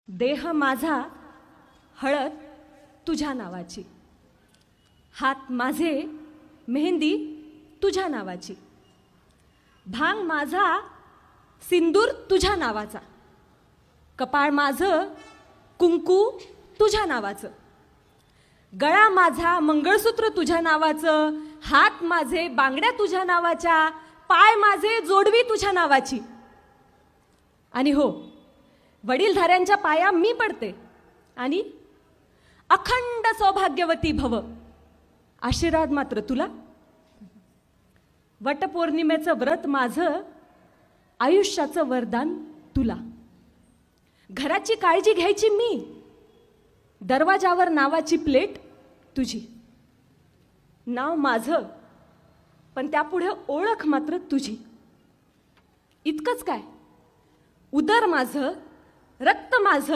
देह माझा हळद तुझ्या नावाची, हात माझे मेहंदी तुझ्या नावाची, भांग माझा सिंदूर तुझ्या नावाचा, कपाळ माझं कुंकू तुझ्या नावाचं, गळा माझा मंगळसूत्र तुझ्या नावाचं, हात माझे बांगड्या तुझ्या नावाच्या, पाय माझे जोडवी तुझ्या नावाची. आणि हो, वडीलधाऱ्यांच्या पाया मी पडते आणि अखंड सौभाग्यवती भव आशीर्वाद मात्र तुला. वटपौर्णिमेचं व्रत माझं, आयुष्याचं वरदान तुला. घराची काळजी घ्यायची मी, दरवाजावर नावाची प्लेट तुझी. नाव माझं पण त्यापुढे ओळख मात्र तुझी. इतकंच काय, उदर माझं, रक्त माझं,